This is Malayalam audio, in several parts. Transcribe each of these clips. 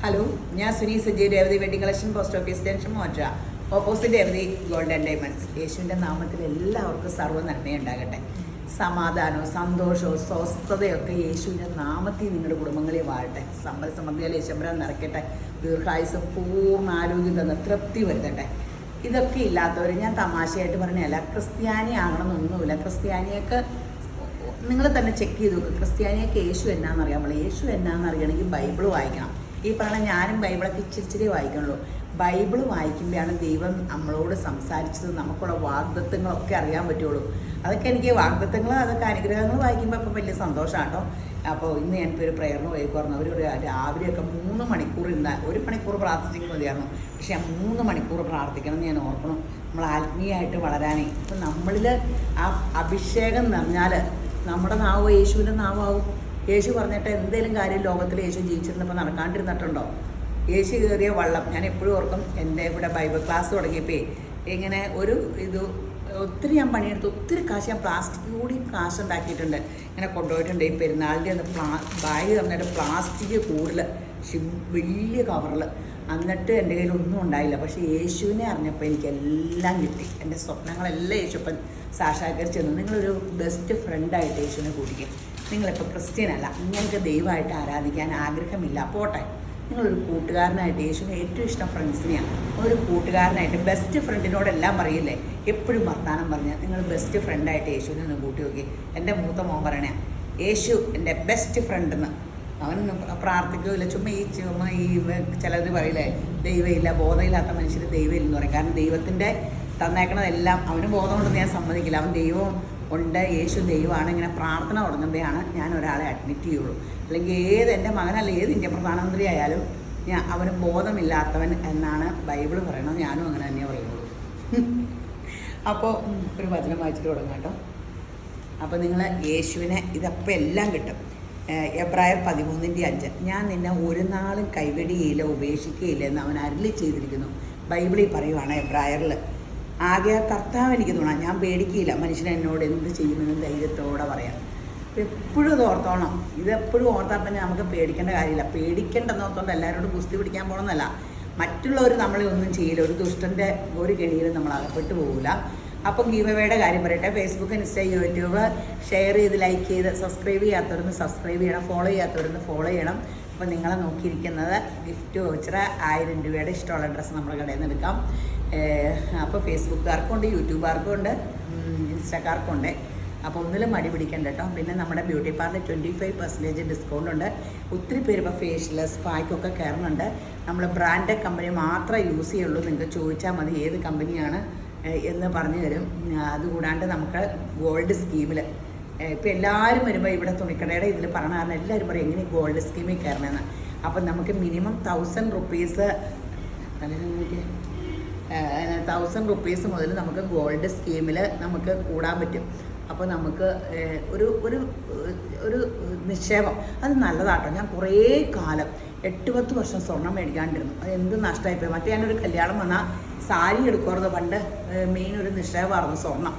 ഹലോ, ഞാൻ Suni Sajeev Revathi wedding collection post office junction മോറ്റ opposite Revathi gold and diamonds. യേശുവിൻ്റെ നാമത്തിൽ എല്ലാവർക്കും സർവ്വ നന്മയുണ്ടാകട്ടെ. സമാധാനവും സന്തോഷവും സ്വസ്ഥതയൊക്കെ യേശുവിൻ്റെ നാമത്തിൽ നിങ്ങളുടെ കുടുംബങ്ങളിൽ വാഴട്ടെ. സമ്പൽ സമൃദ്ധിയാൽ യേശുമ്പരം നിറയ്ക്കട്ടെ. ദീർഘായുസ് പൂർണ്ണ ആരോഗ്യം തന്ന തൃപ്തി വരുത്തട്ടെ. ഇതൊക്കെ ഇല്ലാത്തവർ, ഞാൻ തമാശയായിട്ട് പറഞ്ഞതല്ല, ക്രിസ്ത്യാനി ആകണമെന്നൊന്നുമില്ല. ക്രിസ്ത്യാനിയൊക്കെ നിങ്ങൾ തന്നെ ചെക്ക് ചെയ്ത് നോക്കുക. ക്രിസ്ത്യാനിയൊക്കെ യേശു എന്നാണെന്നറിയാൻ പാടില്ല. യേശു എന്നാണെന്നറിയണമെങ്കിൽ ബൈബിൾ വായിക്കണം. ഈ പറഞ്ഞ ഞാനും ബൈബിളൊക്കെ ഇച്ചിരി വായിക്കണുള്ളൂ. ബൈബിൾ വായിക്കുമ്പോഴാണ് ദൈവം നമ്മളോട് സംസാരിച്ചത്, നമുക്കുള്ള വാഗ്ദത്തങ്ങളൊക്കെ അറിയാൻ പറ്റുള്ളൂ. അതൊക്കെ എനിക്ക് വാഗ്ദത്തങ്ങൾ, അതൊക്കെ അനുഗ്രഹങ്ങൾ വായിക്കുമ്പോൾ അപ്പം വലിയ സന്തോഷമാണ് കേട്ടോ. അപ്പോൾ ഇന്ന് ഞാനിപ്പോൾ ഒരു പ്രയറിന് പോയി കുറഞ്ഞു. ഒരു രാവിലെയൊക്കെ 3 മണിക്കൂർ ഇരുന്നാൽ 1 മണിക്കൂർ പ്രാർത്ഥിച്ചെങ്കിൽ മതിയായിരുന്നു. പക്ഷേ ആ 3 മണിക്കൂർ പ്രാർത്ഥിക്കണം എന്ന് ഞാൻ ഓർക്കണം, നമ്മൾ ആത്മീയമായിട്ട് വളരാനേ. അപ്പം നമ്മളിൽ ആ അഭിഷേകം നിറഞ്ഞാൽ നമ്മുടെ നാവ് യേശുവിൻ്റെ നാവാവും. യേശു പറഞ്ഞിട്ട് എന്തെങ്കിലും കാര്യം ലോകത്തിൽ യേശു ജീവിച്ചിരുന്നപ്പോൾ നടക്കാണ്ടിരുന്നിട്ടുണ്ടോ? യേശു കയറിയ വള്ളം ഞാൻ എപ്പോഴും ഓർക്കും. എൻ്റെ ഇവിടെ ബൈബിൾ ക്ലാസ് തുടങ്ങിയപ്പോൾ ഇങ്ങനെ ഒത്തിരി ഞാൻ പണിയെടുത്ത്, ഒത്തിരി കാശ് ഞാൻ പ്ലാസ്റ്റിക് കൂടി കാശ് ഉണ്ടാക്കിയിട്ടുണ്ട്. ഇങ്ങനെ കൊണ്ടുപോയിട്ടുണ്ട്. ഈ പെരുന്നാളിൻ്റെ ഒന്ന് ബാഗ് തന്നിട്ട് പ്ലാസ്റ്റിക് കൂടുതൽ വലിയ കവറിൽ. എന്നിട്ട് എൻ്റെ കയ്യിൽ ഒന്നും ഉണ്ടായില്ല. പക്ഷേ യേശുവിനെ അറിഞ്ഞപ്പോൾ എനിക്കെല്ലാം കിട്ടി. എൻ്റെ സ്വപ്നങ്ങളെല്ലാം യേശുപ്പൻ സാക്ഷാത്കരിച്ചെന്നു. നിങ്ങളൊരു ബെസ്റ്റ് ഫ്രണ്ടായിട്ട് യേശുവിനെ കൂടിക്കും. നിങ്ങളിപ്പോൾ ക്രിസ്ത്യൻ അല്ല, നിങ്ങൾക്ക് ദൈവമായിട്ട് ആരാധിക്കാൻ ആഗ്രഹമില്ല, പോട്ടെ. നിങ്ങളൊരു കൂട്ടുകാരനായിട്ട്, യേശുവിന് ഏറ്റവും ഇഷ്ടം ഫ്രണ്ട്സിനെയാണ്. ഒരു കൂട്ടുകാരനായിട്ട് ബെസ്റ്റ് ഫ്രണ്ടിനോടെല്ലാം പറയില്ലേ, എപ്പോഴും വർത്താനം പറഞ്ഞ് നിങ്ങൾ ബെസ്റ്റ് ഫ്രണ്ടായിട്ട് യേശുവിനെ ഒന്ന് കൂട്ടി നോക്കി. എൻ്റെ മൂത്ത മോൻ പറയണേ, യേശു എൻ്റെ ബെസ്റ്റ് ഫ്രണ്ടെന്ന്. അവനൊന്നും പ്രാർത്ഥിക്കുകയില്ല. ചുമ്മാ ഈ ചിലർ പറയില്ലേ, ദൈവമില്ല, ബോധമില്ലാത്ത മനുഷ്യർ ദൈവമില്ലെന്ന് പറയും. കാരണം ദൈവത്തിൻ്റെ തന്നേക്കണതെല്ലാം അവന് ബോധമുണ്ടെന്ന് ഞാൻ സമ്മതിക്കില്ല. അവൻ ദൈവം ഉണ്ട്, യേശു ദൈവമാണ്. ഇങ്ങനെ പ്രാർത്ഥന തുടങ്ങുമ്പോഴാണ് ഞാൻ ഒരാളെ അഡ്മിറ്റ് ചെയ്യുള്ളൂ. അല്ലെങ്കിൽ എൻ്റെ മകനല്ല, ഇന്ത്യ പ്രധാനമന്ത്രി ആയാലും അവന് ബോധമില്ലാത്തവൻ എന്നാണ് ബൈബിൾ പറയണത്. ഞാനും അങ്ങനെ തന്നെ പറയുള്ളൂ. അപ്പോൾ ഒരു വചനം വായിച്ചിട്ട് തുടങ്ങാം കേട്ടോ. അപ്പോൾ നിങ്ങൾ യേശുവിനെ ഇതപ്പം എല്ലാം കിട്ടും. എബ്രായർ 13:5 ഞാൻ നിന്നെ ഒരു നാളും കൈവെടിയില്ല, ഉപേക്ഷിക്കുകയില്ല എന്ന് അവൻ അരുളി ചെയ്തിരിക്കുന്നു. ബൈബിളിൽ പറയുവാണ് എബ്രായറിൽ. ആകെ കർത്താവ് എനിക്ക് തോന്നാം, ഞാൻ പേടിക്കില്ല, മനുഷ്യൻ എന്നോട് എന്ത് ചെയ്യുമെന്ന് ധൈര്യത്തോടെ പറയാം. എപ്പോഴും ഇത് ഓർത്തോണം. ഇതെപ്പോഴും ഓർത്താൽ തന്നെ നമുക്ക് പേടിക്കേണ്ട കാര്യമില്ല. പേടിക്കേണ്ടെന്ന് ഓർത്തോണ്ട് എല്ലാവരോടും കുസ്തി പിടിക്കാൻ പോകണമെന്നല്ല. മറ്റുള്ളവർ നമ്മളെ ഒന്നും ചെയ്യില്ല. ഒരു ദുഷ്ടൻ്റെ ഒരു കെണിയിലും നമ്മൾ അകപ്പെട്ടു പോകില്ല. അപ്പം ഗീവവേയുടെ കാര്യം പറയട്ടെ. ഫേസ്ബുക്ക്, ഇൻസ്റ്റ, യൂട്യൂബ് ഷെയർ ചെയ്ത്, ലൈക്ക് ചെയ്ത്, സബ്സ്ക്രൈബ് ചെയ്യാത്തവരൊന്ന് സബ്സ്ക്രൈബ് ചെയ്യണം, ഫോളോ ചെയ്യാത്തവരൊന്ന് ഫോളോ ചെയ്യണം. അപ്പോൾ നിങ്ങളെ നോക്കിയിരിക്കുന്നത് ഗിഫ്റ്റ് വൗച്ചർ 1000 രൂപയുടെ ഇഷ്ടമുള്ള ഡ്രസ്സ് നമ്മുടെ കടയിൽ നിന്ന് എടുക്കാം. അപ്പോൾ ഫേസ്ബുക്കുകാർക്കും ഉണ്ട്, യൂട്യൂബുകാർക്കും ഉണ്ട്, ഇൻസ്റ്റക്കാർക്കും ഉണ്ട്. അപ്പോൾ ഒന്നിലും മടി പിടിക്കണ്ട കേട്ടോ. പിന്നെ നമ്മുടെ ബ്യൂട്ടി പാർലർ 25% ഡിസ്കൗണ്ട് ഉണ്ട്. ഒത്തിരി പേര് ഇപ്പോൾ ഫേഷ്യൽ സ്പായ്ക്കൊക്കെ കയറുന്നുണ്ട്. നമ്മൾ ബ്രാൻഡഡ് കമ്പനി മാത്രമേ യൂസ് ചെയ്യുള്ളൂ. നിങ്ങൾക്ക് ചോദിച്ചാൽ മതി ഏത് കമ്പനിയാണ് എന്ന് പറഞ്ഞു തരും. അതുകൂടാണ്ട് നമുക്ക് ഗോൾഡ് സ്കീമിൽ ഇപ്പോൾ എല്ലാവരും വരുമ്പോൾ ഇവിടെ തുണിക്കടയുടെ ഇതിൽ പറഞ്ഞ കാരണം എല്ലാവരും പറയും എങ്ങനെ ഗോൾഡ് സ്കീമിൽ കയറണമെന്ന്. അപ്പം നമുക്ക് മിനിമം 1000 റുപ്പീസ് മുതൽ നമുക്ക് ഗോൾഡ് സ്കീമിൽ നമുക്ക് കൂടാൻ പറ്റും. അപ്പോൾ നമുക്ക് ഒരു ഒരു ഒരു നിക്ഷേപം അത് നല്ലതാട്ടോ. ഞാൻ കുറേ കാലം 8-10 വർഷം സ്വർണം മേടിക്കാണ്ടിരുന്നു. അത് എന്ത് നഷ്ടമായിപ്പോയി. മറ്റേ ഞാനൊരു കല്യാണം വന്നാൽ സാരി എടുക്കുമായിരുന്നു. പണ്ട് മെയിൻ ഒരു നിക്ഷേപമായിരുന്നു സ്വർണം.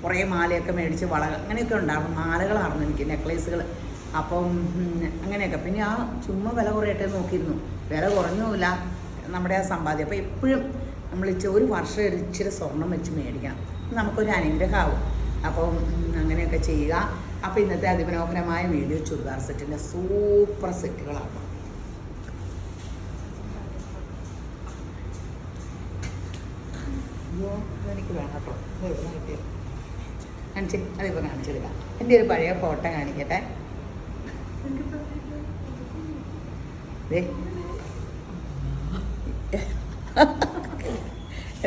കുറേ മാലയൊക്കെ മേടിച്ച് അങ്ങനെയൊക്കെ ഉണ്ടായിരുന്നു. മാലകളായിരുന്നു എനിക്ക്, നെക്ലേസുകൾ. അപ്പം അങ്ങനെയൊക്കെ. പിന്നെ ആ ചുമ്മാ വില കുറയട്ടെ നോക്കിയിരുന്നു. വില കുറഞ്ഞുമില്ല നമ്മുടെ ആ സമ്പാദ്യം. അപ്പോൾ എപ്പോഴും നമ്മൾ ഒരു വർഷം ഇച്ചിരി സ്വർണം വെച്ച് മേടിക്കണം. നമുക്കൊരു അനുഗ്രഹമാവും. അപ്പം അങ്ങനെയൊക്കെ ചെയ്യുക. അപ്പോൾ ഇന്നത്തെ അതിമനോഹരമായ വീഡിയോ ചുരിദാർ സെറ്റിൻ്റെ സൂപ്പർ സെറ്റുകളാണ്. എനിക്ക് വേണം കേട്ടോ. അതിപ്പോൾ കാണിച്ചെടുക്കാം. എൻ്റെ ഒരു പഴയ ഫോട്ടോ കാണിക്കട്ടെ.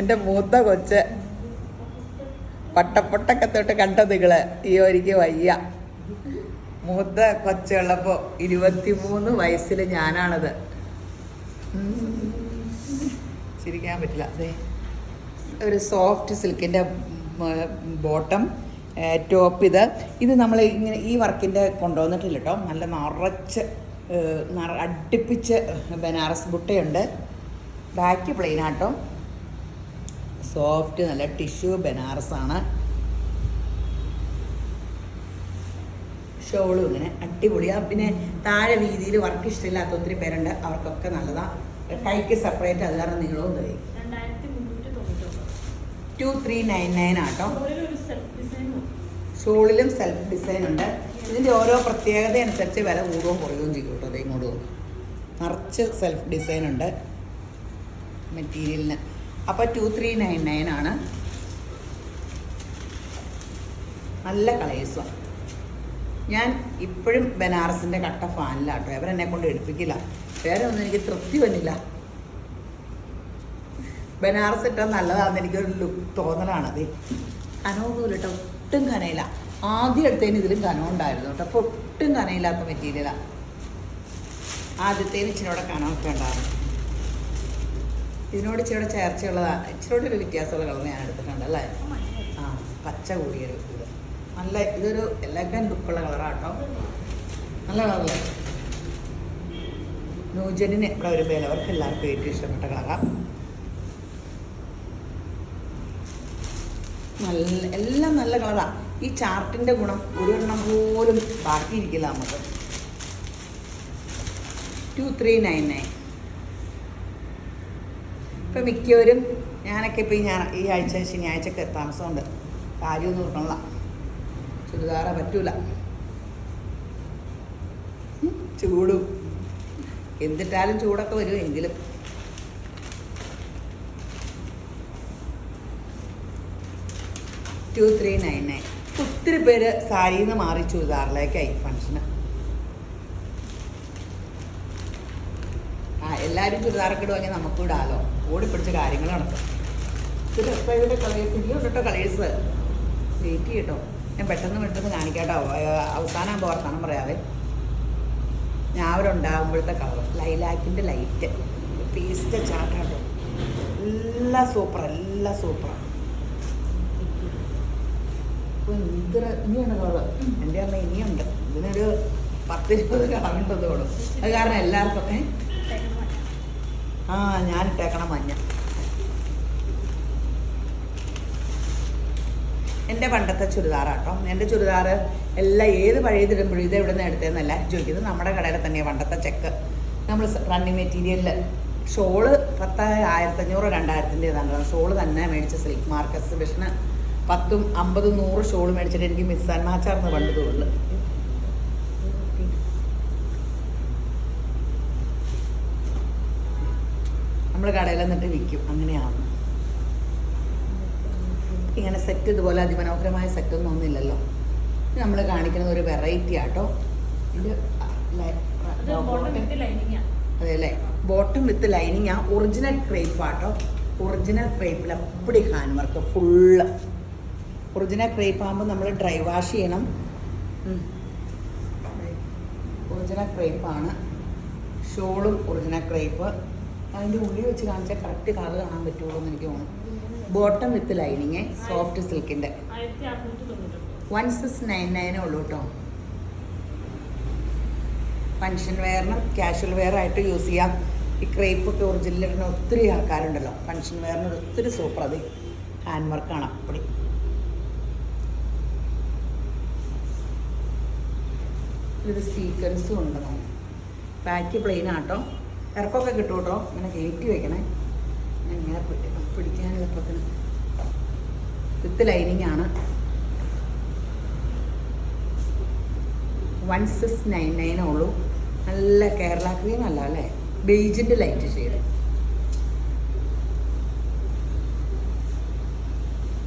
എൻ്റെ മൂത്ത കൊച്ച് പട്ടപ്പൊട്ടൊക്കെ തൊട്ട് കണ്ട നിങ്ങൾ എനിക്ക് വയ്യ. മൂത്ത കൊച്ചുള്ളപ്പോൾ 23 വയസ്സിൽ ഞാനാണത്. ചിരിക്കാൻ പറ്റില്ല. അതെ, ഒരു സോഫ്റ്റ് സിൽക്കിൻ്റെ ബോട്ടം, ടോപ്പ്. ഇത് നമ്മൾ ഇങ്ങനെ ഈ വർക്കിൻ്റെ കൊണ്ടുവന്നിട്ടില്ല കേട്ടോ. നല്ല നിറച്ച് അടുപ്പിച്ച് ബനാറസ് ബുട്ടയുണ്ട്. ബാക്ക് പ്ലെയിനാട്ടോ. സോഫ്റ്റ് നല്ല ടിഷ്യൂ ബനാറസാണ്. ഷോളും ഇങ്ങനെ അടിപൊളിയാണ്. പിന്നെ താഴെ വീതിയിൽ വർക്ക് ഇഷ്ടമില്ലാത്ത ഒത്തിരി പേരുണ്ട്, അവർക്കൊക്കെ നല്ലതാണ്. കൈക്ക് സെപ്പറേറ്റ് അത് കാരണം നീളവും തരും. 2399 ആട്ടോ. ഷോളിലും സെൽഫ് ഡിസൈൻ ഉണ്ട്. ഇതിൻ്റെ ഓരോ പ്രത്യേകത അനുസരിച്ച് വില കൂടുകയും കുറയുകയും ചെയ്യും കേട്ടോ. അത് ഇങ്ങോട്ട് നിറച്ച് സെൽഫ് ഡിസൈൻ ഉണ്ട് മെറ്റീരിയലിന്. അപ്പോൾ 2399 ആണ്. നല്ല കളേഴ്സും. ഞാൻ ഇപ്പോഴും ബനാറസിൻ്റെ കട്ട ഫാനിലാട്ടോ. അവരെന്നെ കൊണ്ട് എടുപ്പിക്കില്ല, വേറെ ഒന്നും എനിക്ക് തൃപ്തി വന്നില്ല. ബനാറസ് ഇട്ടാൽ നല്ലതാണെന്ന് എനിക്കൊരു ലുക്ക് തോന്നലാണത്. കനമൊന്നുമില്ല കേട്ടോ, ഒട്ടും കനയില്ല. ആദ്യം എടുത്തതിന് ഇതിലും കനം ഉണ്ടായിരുന്നു കേട്ടോ, അപ്പോൾ ഒട്ടും കനയില്ലാത്ത മെറ്റീരിയലാണ്. ആദ്യത്തേന് ഇച്ചിരിയോടെ കനമൊക്കെ ഉണ്ടായിരുന്നു. ഇതിനോട് ഇച്ചിരിയോടെ ചേർച്ചയുള്ളതാണ്, ഇച്ചിരിയോടെ ഒരു വ്യത്യാസമുള്ള കളർ ഞാൻ എടുത്തിട്ടുണ്ട് അല്ലേ. ആ പച്ച കൂടിയൊരു ഇത് നല്ല, ഇതൊരു എലഗൻ ലുക്കുള്ള കളറാട്ടോ, നല്ല കളറല്ലേ. ന്യൂജനിന് ഇവിടെ ഒരു ബേലവർക്ക് എല്ലാവർക്കും ഏറ്റവും ഇഷ്ടപ്പെട്ട കളറാണ്. നല്ല എല്ലാം നല്ല കളറാണ്. ഈ ചാർട്ടിൻ്റെ ഗുണം ഒരു എണ്ണം പോലും ബാക്കിയിരിക്കില്ല നമുക്ക്. 2399. ഇപ്പം മിക്കവരും ഞാനൊക്കെ ഇപ്പം ഈ ആഴ്ച ശനിയാഴ്ചക്ക് താമസമുണ്ട്, കാര്യമൊന്നും നോക്കണില്ല, ചുരിദാറ പറ്റൂല, ചൂടും എന്തിട്ടാലും ചൂടൊക്കെ വരും. എങ്കിലും 2399. ഒത്തിരി പേര് സാരിയിൽ നിന്ന് മാറി ചുരിദാറിലേക്കായി ഫംഗ്ഷന്. എല്ലാവരും ചുരിദാറൊക്കെ ഇടുവാണെങ്കിൽ നമുക്ക് ഇടാലോ, ഓടിപ്പിടിച്ച കാര്യങ്ങൾ നടക്കും. ഇത് രസമായിട്ട് കളേഴ്സ്, ഇങ്ങോട്ടോ കളേഴ്സ് വെയിറ്റ് കേട്ടോ. ഞാൻ പെട്ടെന്ന് കാണിക്കാട്ടോ, അവസാനമാകുമ്പോൾ വർത്താനം പറയാവേ. ഞാൻ അവിടെ ഉണ്ടാകുമ്പോഴത്തെ കളർ ലൈലാക്കിൻ്റെ ലൈറ്റ് പേസ്റ്റ് ചാട്ടാട്ടോ, എല്ലാം സൂപ്പറാണ്. ഇത്ര ഇനിയാണ് കളർ, എൻ്റെ അമ്മ ഇനിയുണ്ട്. ഇതിനൊരു 10-20 കളറുണ്ടെന്ന് തോന്നും. അത് കാരണം എല്ലാവർക്കും ഞാനിട്ടേക്കണം മഞ്ഞ. എൻ്റെ പണ്ടത്തെ ചുരിദാറാട്ടോ. എൻ്റെ ചുരിദാറ് എല്ലാം ഏത് പഴയതിടുമ്പോഴും ഇത് എവിടെ നിന്ന് എടുത്തതെന്നല്ല ചോദിക്കുന്നത്. നമ്മുടെ കടയിൽ തന്നെയാണ് പണ്ടത്തെ ചെക്ക്. നമ്മൾ റണ്ണിങ് മെറ്റീരിയലിൽ ഷോള് 1500-2000 ഷോള് തന്നെ മേടിച്ച സിൽക്ക് മാർക്ക് എക്സിബിഷന് 10, 50, 100 ഷോള് മേടിച്ചിട്ട് എനിക്ക് മിസ് ആൻഡ് മാച്ചാർന്ന് പണ്ട് തോന്നുന്നു. നമ്മൾ കടയിൽ നിന്നിട്ട് വിൽക്കും, അങ്ങനെയാണ്. ഇങ്ങനെ സെറ്റ് ഇതുപോലെ അതിമനോഹരമായ സെറ്റൊന്നും ഒന്നുമില്ലല്ലോ. നമ്മൾ കാണിക്കുന്നത് ഒരു വെറൈറ്റി ആട്ടോ. ഇത് അതെ അല്ലേ, bottom with lining. Original crepe ആട്ടോ. ഒറിജിനൽ ക്രേപ്പിൽ അപ്പടി hand work full. Original crepe ആകുമ്പോൾ നമ്മൾ ഡ്രൈ വാഷ് ചെയ്യണം. ഒറിജിനൽ ക്രേപ്പാണ്. ഷോളും ഒറിജിനൽ ക്രേപ്പ്. അതിൻ്റെ ഉള്ളിൽ വെച്ച് കാണിച്ചാൽ കറക്റ്റ് കളർ കാണാൻ പറ്റുള്ളൂ എന്ന് എനിക്ക് തോന്നുന്നു. ബോട്ടം വിത്ത് ലൈനിങ്, സോഫ്റ്റ് സിൽക്കിൻ്റെ 1699 ഉള്ളൂ കേട്ടോ. ഫങ്ഷൻ വെയറിനും കാഷ്വൽ വെയർ ആയിട്ട് യൂസ് ചെയ്യാം. ഈ ക്രേപ്പൊക്കെ ഒറിജിനലിന് ഒത്തിരി ആൾക്കാരുണ്ടല്ലോ. ഫങ്ഷൻ വെയറിന് ഒത്തിരി സൂപ്പർ. അത് ഹാൻഡ് വർക്കാണ് അപ്പടി. ഇത് സീക്വൻസും ഉണ്ട്. ബാക്ക് പ്ലെയിൻ ആട്ടോ. ഇറക്കമൊക്കെ കിട്ടും കേട്ടോ. ഇങ്ങനെ കയറ്റി വെക്കണേ, ഇങ്ങനെ പിടിക്കാൻ എളുപ്പത്തിന്. വിത്ത് ലൈനിങ് ആണ്. 1699 ഉള്ളൂ. നല്ല കേരള ക്രീം അല്ല അല്ലേ, ബേജിൻ്റെ ലൈറ്റ് ഷെയ്ഡ്.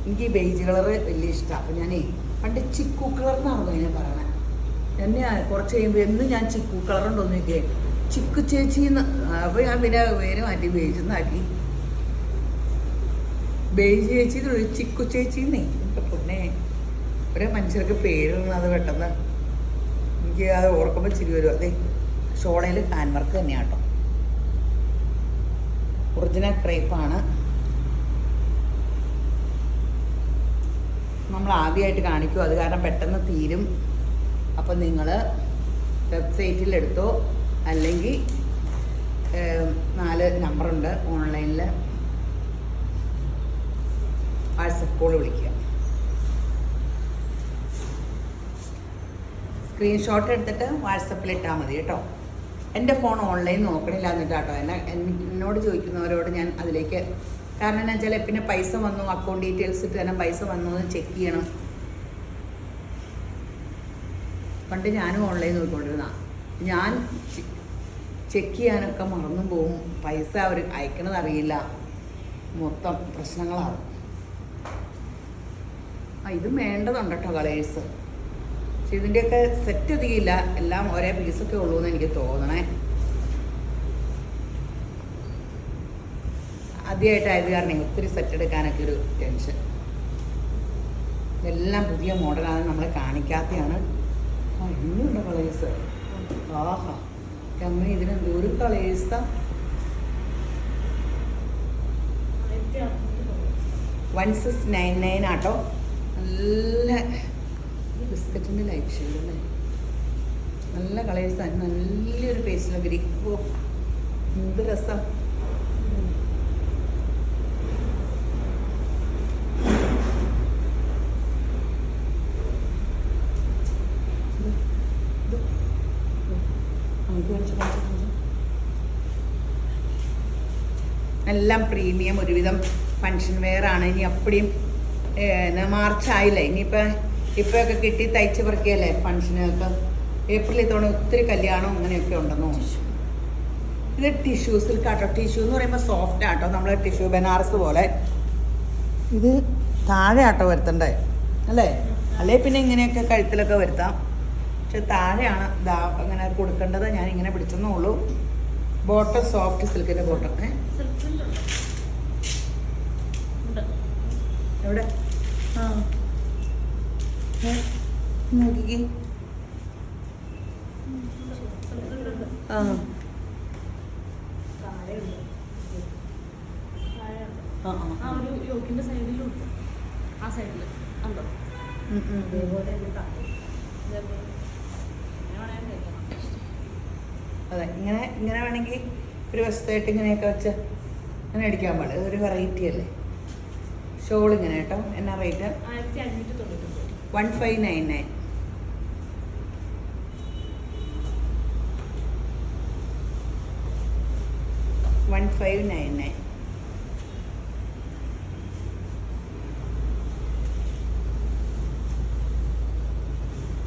എനിക്ക് ഈ ബേജ് കളറ് വലിയ ഇഷ്ടമാണ്. അപ്പം ഞാനേ പണ്ട് ചിക്കു കളർ എന്നാണല്ലോ ഞാൻ പറയണേ. എന്നെ കുറച്ച് കഴിയുമ്പോൾ എന്ന് ഞാൻ ചിക്കു കളറുണ്ടോന്ന് ചോദിക്കേ, ചിക്കു ചേച്ചിന്ന്. അപ്പോൾ ഞാൻ പിന്നെ പേര് മാറ്റി ബേജെന്നാക്കി. ബേജ് ചേച്ചി ചിക്കു ചേച്ചിന്നേ. പിന്നെ ഒരേ മനുഷ്യർക്ക് പേരിടുന്നത് പെട്ടെന്ന് എനിക്ക് അത് ഓർക്കുമ്പോൾ ചിരി വരും. അതെ, ഷോളയിൽ ഹാൻഡ് വർക്ക് തന്നെയാണ് കേട്ടോ. ഒറിജിനൽ ക്രേപ്പാണ്. നമ്മൾ ആദ്യമായിട്ട് കാണിക്കും, അത് കാരണം പെട്ടെന്ന് തീരും. അപ്പം നിങ്ങൾ വെബ്സൈറ്റിൽ എടുത്തോ, അല്ലെങ്കിൽ 4 നമ്പറുണ്ട് ഓൺലൈനിൽ, വാട്സപ്പ് കോൾ വിളിക്കുക. സ്ക്രീൻഷോട്ട് എടുത്തിട്ട് വാട്സപ്പിൽ ഇട്ടാൽ മതി കേട്ടോ. എൻ്റെ ഫോൺ ഓൺലൈൻ നോക്കണില്ല എന്നിട്ട് കേട്ടോ. എന്നോട് ചോദിക്കുന്നവരോട് ഞാൻ അതിലേക്ക്, കാരണം എന്താ വെച്ചാൽ പിന്നെ പൈസ വന്നു, അക്കൗണ്ട് ഡീറ്റെയിൽസ് ഇട്ട് തന്നെ പൈസ വന്നു എന്ന് ചെക്ക് ചെയ്യണം. പണ്ട് ഞാനും ഓൺലൈൻ നോക്കിക്കൊണ്ടിരുന്ന, ഞാൻ ചെക്ക് ചെയ്യാനൊക്കെ മറന്നും പോവും, പൈസ അവർ അയക്കണത് അറിയില്ല, മൊത്തം പ്രശ്നങ്ങളാവും. ഇത് വേണ്ടതുണ്ട് കേട്ടോ കളേഴ്സ്. പക്ഷെ ഇതിൻ്റെയൊക്കെ സെറ്റ് ഒതുക്കിയില്ല, എല്ലാം ഒരേ പീസൊക്കെ ഉള്ളൂ എന്ന് എനിക്ക് തോന്നണേ. ആദ്യമായിട്ടായത് കാരണം ഒത്തിരി സെറ്റ് എടുക്കാനൊക്കെ ഒരു ടെൻഷൻ. ഇതെല്ലാം പുതിയ മോഡലാണ്, നമ്മളെ കാണിക്കാത്തതാണ്. ഇനിയുണ്ട് കളേഴ്സ്. ആഹാ അമ്മ, ഇതിനെന്തോരം കളേഴ്സാ. 1699 ആട്ടോ. നല്ല ബിസ്ക്കറ്റിൻ്റെ ലൈറ്റ് ഷെയ്ഡ് അല്ലേ, നല്ല കളേഴ്സാണ്. നല്ലൊരു പേസ്റ്റിലെ ഗ്രീൻ. ഓ എന്ത് രസം. എല്ലാം പ്രീമിയം, ഒരുവിധം ഫങ്ഷൻ വെയർ ആണ്. ഇനി അപ്പടിയും മാർച്ച് ആയില്ലേ, ഇപ്പോഴൊക്കെ കിട്ടി തയ്ച്ച് പറക്കിയല്ലേ ഫങ്ഷനൊക്കെ. ഏപ്രിലിൽ തോണി ഒത്തിരി കല്യാണം അങ്ങനെയൊക്കെ ഉണ്ടെന്ന് തോന്നുന്നു. ഇത് ടിഷ്യൂ സിൽക്ക് ആട്ടോ. ടിഷ്യൂ എന്ന് പറയുമ്പോൾ സോഫ്റ്റ് ആട്ടോ, നമ്മൾ ടിഷ്യൂ ബനാറസ് പോലെ. ഇത് താഴെ ആട്ടോ വരുത്തണ്ടേ അല്ലേ, അല്ലേ പിന്നെ ഇങ്ങനെയൊക്കെ കഴുത്തിലൊക്കെ വരുത്താം. പക്ഷെ താഴെയാണ് അങ്ങനെ കൊടുക്കേണ്ടത്. ഞാൻ ഇങ്ങനെ പിടിച്ചെന്നേ ഉള്ളൂ. ബോട്ടം സോഫ്റ്റ് സിൽക്കിൻ്റെ ബോട്ടം. എവിടെ നോക്കിക്കേ. അതെ, ഇങ്ങനെ വേണമെങ്കിൽ ഒരു വശത്തായിട്ട് ഇങ്ങനെയൊക്കെ വെച്ച് അങ്ങനെ അടിക്കാൻ പാടില്ല. ഒരു വെറൈറ്റി അല്ലേ. ഷോൾ ഇങ്ങനെ കേട്ടോ. എന്നാ റേറ്റ്? 1599.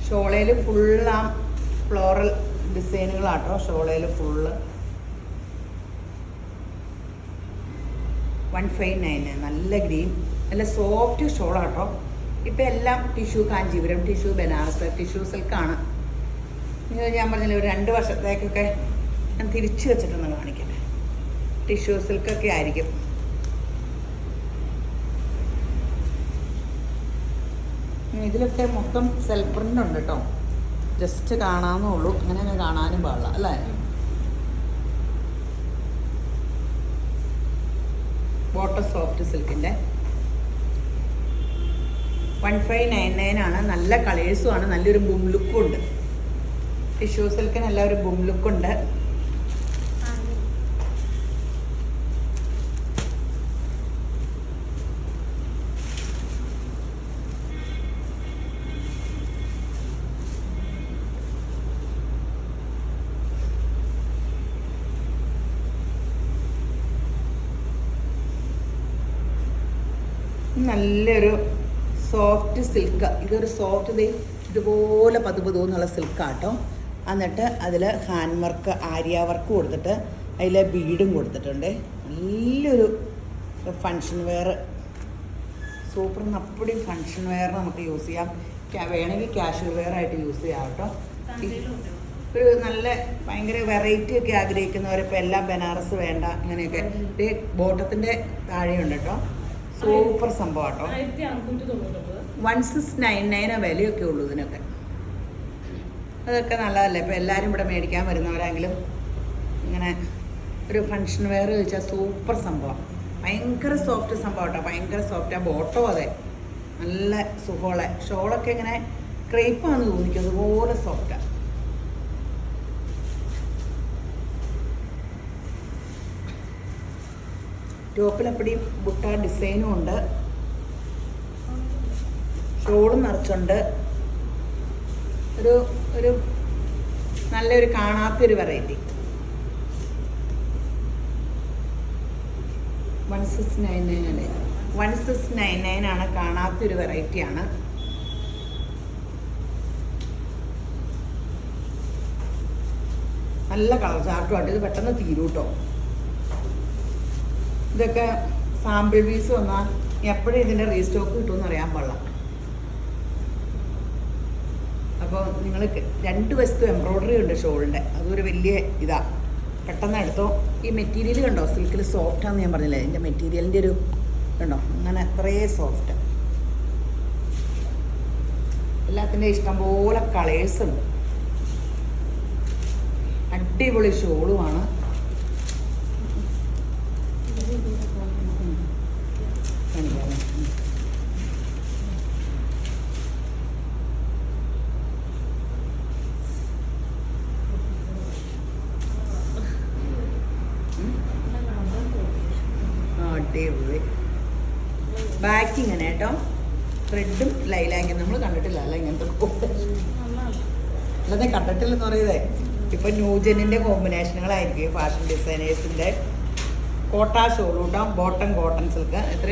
ഷോളയിൽ ഫുൾ ഫ്ലോറൽ ഡിസൈനുകളാട്ടോ. ഷോളയിൽ ഫുള്ള് 1599. നല്ല ഗ്രീൻ, നല്ല സോഫ്റ്റ് ഷോളാട്ടോ. ഇപ്പം എല്ലാം tissue Kanchipuram, tissue Banaras, tissue സിൽക്കാണ്. ഞാൻ പറഞ്ഞില്ലേ ഒരു 2 വർഷത്തേക്കൊക്കെ ഞാൻ തിരിച്ചു വെച്ചിട്ടൊന്ന് കാണിക്കട്ടെ. ടിഷ്യൂ സിൽക്കൊക്കെ ആയിരിക്കും. ഇതിലൊക്കെ മൊത്തം സെൽഫ് പ്രിൻ്റ് ഉണ്ട് കേട്ടോ. ജസ്റ്റ് കാണാമെന്നേ ഉള്ളൂ, അങ്ങനെ കാണാനും പാടില്ല അല്ലേ. ബോട്ടം സോഫ്റ്റ് സിൽക്കിൻ്റെ 1599 ആണ്. നല്ല കളേഴ്സും ആണ്, നല്ലൊരു ബും ലുക്കും ഉണ്ട്. ടിഷ്യൂ സിൽക്കിന് നല്ല ഒരു ബും ലുക്കുണ്ട്. നല്ലൊരു സോഫ്റ്റ് സിൽക്ക്. ഇതൊരു സോഫ്റ്റ് ഇതുപോലെ പതുപതുന്നുള്ള സിൽക്കാട്ടോ. എന്നിട്ട് അതിൽ ഹാൻഡ് വർക്ക്, ആര്യ വർക്ക് കൊടുത്തിട്ട് അതിൽ ബീഡും കൊടുത്തിട്ടുണ്ട്. നല്ലൊരു ഫങ്ഷൻ വെയർ, സൂപ്പർ. അപ്പടിയും ഫങ്ഷൻ വെയർ നമുക്ക് യൂസ് ചെയ്യാം. വേണമെങ്കിൽ കാഷ്വൽ വെയർ ആയിട്ട് യൂസ് ചെയ്യാം കേട്ടോ. ഒരു നല്ല ഭയങ്കര വെറൈറ്റി ഒക്കെ ആഗ്രഹിക്കുന്നവരിപ്പോൾ എല്ലാം ബനാറസ് വേണ്ട അങ്ങനെയൊക്കെ. ബോട്ടത്തിൻ്റെ താഴെയുണ്ട് കേട്ടോ. സൂപ്പർ സംഭവം കേട്ടോ. 1699 വിലയൊക്കെ ഉള്ളൂ ഇതിനൊക്കെ. അതൊക്കെ നല്ലതല്ലേ. ഇപ്പോൾ എല്ലാവരും ഇവിടെ മേടിക്കാൻ വരുന്നവരാണെങ്കിലും ഇങ്ങനെ ഒരു ഫങ്ഷൻ വെയർ ചോദിച്ചാൽ സൂപ്പർ സംഭവം. ഭയങ്കര സോഫ്റ്റ് സംഭവം കേട്ടോ, ഭയങ്കര സോഫ്റ്റ്. ആ ബോട്ടോ അതെ നല്ല സുഖമുള്ള. ഷോളൊക്കെ ഇങ്ങനെ ക്രേപ്പാന്ന് തോന്നിക്കും, അതുപോലെ സോഫ്റ്റാണ്. ടോപ്പിലപ്പടി ബുട്ട ഡിസൈനും ഉണ്ട്. ഷോളും നിറച്ചുണ്ട്. ഒരു ഒരു നല്ലൊരു കാണാത്തൊരു വെറൈറ്റി. 1699 അല്ലേ? 1699 ആണ്. കാണാത്തൊരു വെറൈറ്റിയാണ്. നല്ല കളർ ചാർട്ടുമായിട്ട് ഇത് പെട്ടെന്ന് തീരും കേട്ടോ. ഇതൊക്കെ സാമ്പിൾ പീസ് വന്നാൽ എപ്പോഴും ഇതിൻ്റെ റീസ്റ്റോക്ക് കിട്ടുമെന്ന് അറിയാൻ പാടില്ല. അപ്പോൾ നിങ്ങൾ 2 വശത്തും എംബ്രോയ്ഡറി ഉണ്ട് ഷോളിൻ്റെ. അതൊരു വലിയ ഇതാ. പെട്ടെന്ന് എടുത്തോ. ഈ മെറ്റീരിയൽ കണ്ടോ, സിൽക്കിൽ സോഫ്റ്റാന്ന് ഞാൻ പറഞ്ഞില്ലേ, ഇതിൻ്റെ മെറ്റീരിയലിൻ്റെ ഒരു കണ്ടോ, അങ്ങനെ അത്രയേ സോഫ്റ്റ്. എല്ലാത്തിൻ്റെ ഇഷ്ടംപോലെ കളേഴ്സ് ഉണ്ട്. അടിപൊളി ഷോളുമാണ്. അടിപൊളി ബാക്ക് ഇങ്ങനെ കേട്ടോ. റെഡും ലൈലാങ്കും നമ്മൾ കണ്ടിട്ടില്ല അല്ല ഇങ്ങനത്തെ അല്ലാതെ കണ്ടിട്ടില്ലെന്ന് പറയുന്നതേ. ഇപ്പം ന്യൂജനിൻ്റെ കോമ്പിനേഷനുകളായിരിക്കും ഫാഷൻ ഡിസൈനേഴ്സിൻ്റെ. കോട്ട ഷോൾ കൂട്ടാം, ബോട്ടം കോട്ടൺ സിൽക്ക്. എത്ര?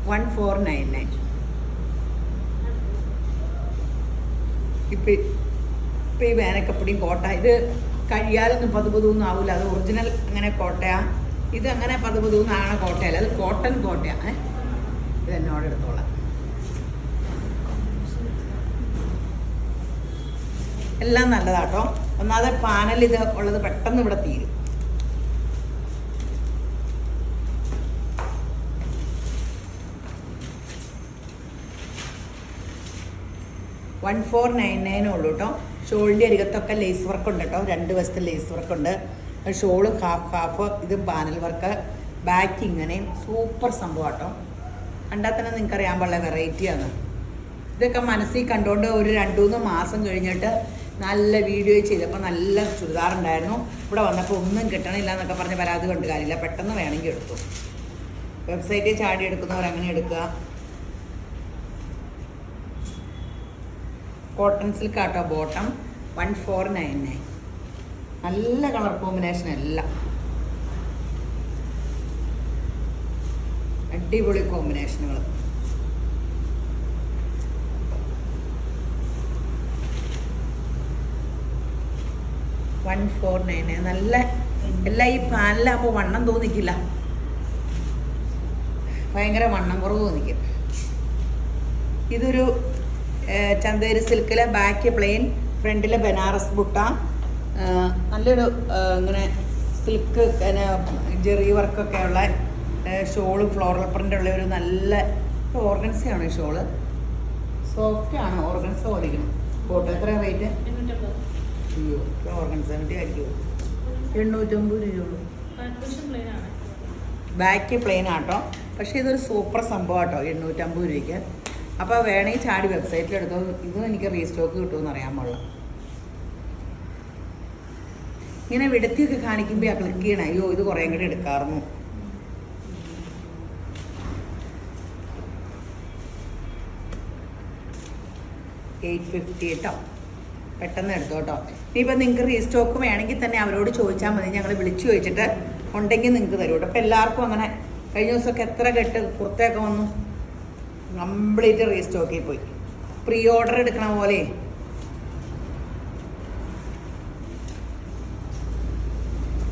1499. ഇപ്പം ഈ വേനക്കപ്പടിയും കോട്ട ഇത് കഴിയാലൊന്നും പതുപതൊന്നും ആവില്ല. അത് ഒറിജിനൽ അങ്ങനെ കോട്ടയാ. ഇത് അങ്ങനെ പതുപതൊന്നും ആണ കോട്ടയല്ല, അത് കോട്ടൺ കോട്ടയാണ്. ഇത് എന്നോട് എടുത്തോളാം. എല്ലാം നല്ലതാട്ടോ. ഒന്നാമത് പാനൽ ഇത് ഉള്ളത് പെട്ടെന്ന് ഇവിടെ തീരും. $1499 ഉള്ളൂ കേട്ടോ. ഷോളിൻ്റെ അരികത്തൊക്കെ ലേസ് വർക്ക് ഉണ്ട് കേട്ടോ. 2 വശത്തെ ലേസ് വർക്ക് ഉണ്ട്. ഷോള് ഹാഫ് ഇതും പാനൽ വർക്ക്. ബാക്ക് ഇങ്ങനെയും സൂപ്പർ സംഭവം കേട്ടോ. കണ്ടാൽ തന്നെ നിങ്ങൾക്ക് അറിയാൻ പാടില്ല വെറൈറ്റിയാണ്. ഇതൊക്കെ മനസ്സിൽ കണ്ടുകൊണ്ട് ഒരു 2-3 മാസം കഴിഞ്ഞിട്ട് നല്ല വീഡിയോ ചെയ്തപ്പോൾ നല്ല ചുരിദാറുണ്ടായിരുന്നു. ഇവിടെ വന്നപ്പോൾ ഒന്നും കിട്ടണില്ല എന്നൊക്കെ പറഞ്ഞ് പരാതി കൊണ്ട് കാര്യമില്ല. പെട്ടെന്ന് വേണമെങ്കിൽ എടുത്തു. വെബ്സൈറ്റിൽ ചാടി എടുക്കുന്നവർ അങ്ങനെ എടുക്കുക. കോട്ടൺ സിൽക്ക് ആട്ടോ. ബോട്ടം 1499. നല്ല കളർ കോമ്പിനേഷൻ എല്ലാം അടിപൊളി കോമ്പിനേഷനുകൾ. $1499 നല്ല. എല്ലാം ഈ പാനലാകുമ്പോൾ വണ്ണം തോന്നിക്കില്ല, ഭയങ്കര വണ്ണം കുറവ് തോന്നിക്കും. ഇതൊരു ചന്തേരി സിൽക്കിലെ ബാക്ക് പ്ലെയിൻ, ഫ്രണ്ടിലെ ബനാറസ് ബുട്ട. നല്ലൊരു ഇങ്ങനെ സിൽക്ക് പിന്നെ ജെറി വർക്കൊക്കെ ഉള്ള ഷോള്, ഫ്ലോറൽ പ്രിൻ്റ് ഉള്ള ഒരു നല്ല ഓർഗൻസയാണ് ഈ ഷോള്. സോഫ്റ്റാണ്, ഓർഗൻസ പോലിരിക്കണം. കോട്ട് എത്ര റേറ്റ്? അയ്യോ ഓർഗൻസ ആയിരിക്കുമോ? 850 രൂപയുള്ളൂ. ബാക്ക് പ്ലെയിൻ ആട്ടോ. പക്ഷേ ഇതൊരു സൂപ്പർ സംഭവം ആട്ടോ. 850 രൂപയ്ക്ക്. അപ്പോൾ വേണമെങ്കിൽ ചാടി വെബ്സൈറ്റിൽ എടുത്തോ. ഇതും എനിക്ക് റീസ്റ്റോക്ക് കിട്ടുമെന്ന് അറിയാൻ പാടില്ല. ഇങ്ങനെ വിടത്തിയൊക്കെ കാണിക്കുമ്പോൾ ആ ക്ലിക്ക് ചെയ്യണം. അയ്യോ ഇത് കുറേ കൂടി എടുക്കാറുന്നു. $850 കേട്ടോ. പെട്ടെന്ന് എടുത്തോ കേട്ടോ. ഇനിയിപ്പോൾ നിങ്ങൾക്ക് റീസ്റ്റോക്ക് വേണമെങ്കിൽ തന്നെ അവരോട് ചോദിച്ചാൽ മതി. ഞങ്ങൾ വിളിച്ചു ചോദിച്ചിട്ട് ഉണ്ടെങ്കിൽ നിങ്ങൾക്ക് തരും കേട്ടോ. അപ്പോൾ എല്ലാവർക്കും അങ്ങനെ കഴിഞ്ഞ ദിവസമൊക്കെ എത്ര കെട്ട് കുർത്തയൊക്കെ വന്നു കംപ്ലീറ്റ് റീസ്റ്റോക്കിൽ പോയി. പ്രീ ഓർഡർ എടുക്കണ പോലെ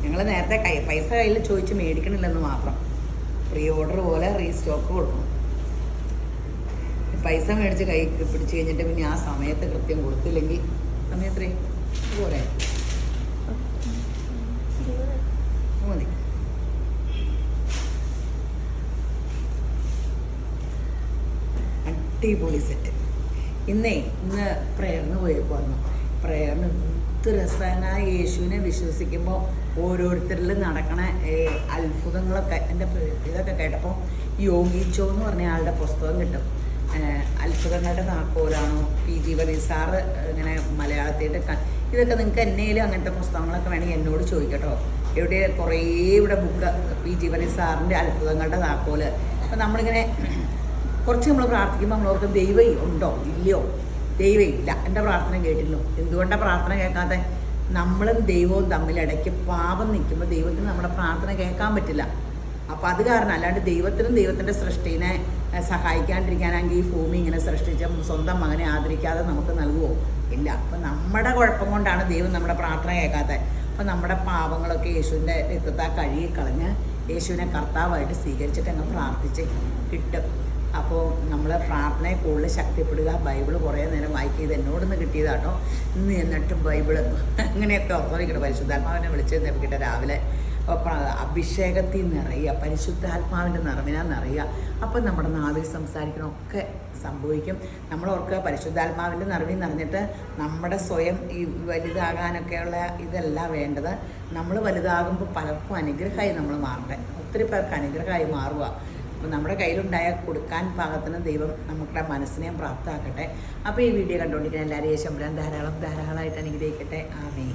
ഞങ്ങൾ നേരത്തെ പൈസ കയ്യിൽ ചോദിച്ച് മേടിക്കണില്ലെന്ന് മാത്രം. പ്രീ ഓർഡർ പോലെ റീസ്റ്റോക്ക് കൊടുക്കും. പൈസ മേടിച്ച് കൈ പിടിച്ച് കഴിഞ്ഞിട്ട് പിന്നെ ആ സമയത്ത് കൃത്യം കൊടുത്തില്ലെങ്കിൽ സമയത്രേ പോരെ മതി. അടിപൊളി സെറ്റ്. ഇന്ന് പ്രേയറിന് പോയേക്കുമായിരുന്നു. പ്രേയറിന് എന്ത് രസമാണ്. യേശുവിനെ വിശ്വസിക്കുമ്പോൾ ഓരോരുത്തരിൽ നടക്കണ അത്ഭുതങ്ങളൊക്കെ എൻ്റെ ഇതൊക്കെ കേട്ടപ്പോൾ യോഗിച്ചോ എന്ന് പറഞ്ഞ ആളുടെ പുസ്തകം കിട്ടും. അത്ഭുതങ്ങളുടെ താക്കോലാണോ PG വർഗീസ് സാറ് ഇങ്ങനെ മലയാളത്തിയിട്ട് ഇതൊക്കെ നിങ്ങൾക്ക് എന്നേലും അങ്ങനത്തെ പുസ്തകങ്ങളൊക്കെ വേണമെങ്കിൽ എന്നോട് ചോദിക്കട്ടോ. ഇവിടെ കുറേ ഇവിടെ ബുക്ക് PG വർഗീസ് സാറിൻ്റെ അത്ഭുതങ്ങളുടെ താക്കോല്. അപ്പോൾ നമ്മളിങ്ങനെ കുറച്ച് നമ്മൾ പ്രാർത്ഥിക്കുമ്പോൾ നമ്മളോർക്ക് ദൈവം ഉണ്ടോ ഇല്ലയോ ദൈവമില്ല, എൻ്റെ പ്രാർത്ഥന കേട്ടില്ലോ. എന്തുകൊണ്ടാണ് പ്രാർത്ഥന കേൾക്കാതെ? നമ്മളും ദൈവവും തമ്മിൽ ഇടയ്ക്ക് പാപം നിൽക്കുമ്പോൾ ദൈവത്തിന് നമ്മുടെ പ്രാർത്ഥന കേൾക്കാൻ പറ്റില്ല. അപ്പോൾ അത് കാരണം, അല്ലാണ്ട് ദൈവത്തിനും ദൈവത്തിൻ്റെ സൃഷ്ടിനെ സഹായിക്കാണ്ടിരിക്കാനാണെങ്കിൽ ഈ ഭൂമി ഇങ്ങനെ സൃഷ്ടിച്ച സ്വന്തം മകനെ ആദരിക്കാതെ നമുക്ക് നൽകുമോ? ഇല്ല. അപ്പം നമ്മുടെ കുഴപ്പം കൊണ്ടാണ് ദൈവം നമ്മുടെ പ്രാർത്ഥന കേൾക്കാത്തത്. അപ്പം നമ്മുടെ പാപങ്ങളൊക്കെ യേശുവിൻ്റെ രക്തത്താൽ കഴുകി കളഞ്ഞ് യേശുവിനെ കർത്താവായിട്ട് സ്വീകരിച്ചിട്ട് അങ്ങ് പ്രാർത്ഥിച്ച് കിട്ടും. അപ്പോൾ നമ്മൾ പ്രാർത്ഥനയെ കൂടുതൽ ശക്തിപ്പെടുക. ബൈബിള് കുറേ നേരം വായിക്കുക. എന്നോടൊന്ന് കിട്ടിയതാട്ടോ. ഇന്ന് എന്നിട്ടും ബൈബിള് അങ്ങനെയൊക്കെ ഓർമ്മിക്കണം. പരിശുദ്ധാത്മാവിനെ വിളിച്ച് നിറക്കിയിട്ട് രാവിലെ അഭിഷേകത്തിൽ നിറയുക, പരിശുദ്ധാത്മാവിൻ്റെ നിറവിനാൽ നിറയുക. അപ്പം നമ്മുടെ നാവിൽ സംസാരിക്കണമൊക്കെ സംഭവിക്കും. നമ്മൾ ഓർക്കുക, പരിശുദ്ധാത്മാവിൻ്റെ നിറവിൽ നിറഞ്ഞിട്ട് നമ്മുടെ സ്വയം ഈ വലുതാകാനൊക്കെയുള്ള ഇതല്ല വേണ്ടത്. നമ്മൾ വലുതാകുമ്പോൾ പലർക്കും അനുഗ്രഹമായി നമ്മൾ മാറട്ടെ. ഒത്തിരി പേർക്ക് അനുഗ്രഹമായി മാറുക. അപ്പോൾ നമ്മുടെ കയ്യിലുണ്ടായ കൊടുക്കാൻ പാകത്തിന് ദൈവം നമ്മുടെ മനസ്സിനെയും പ്രാപ്തമാക്കട്ടെ. അപ്പോൾ ഈ വീഡിയോ കണ്ടുകൊണ്ടിരിക്കുന്ന എല്ലാവരെയും യേശുമ്പുരാൻ ധാരാളമായിട്ട് അനുഗ്രഹിക്കട്ടെ. ആമേൻ.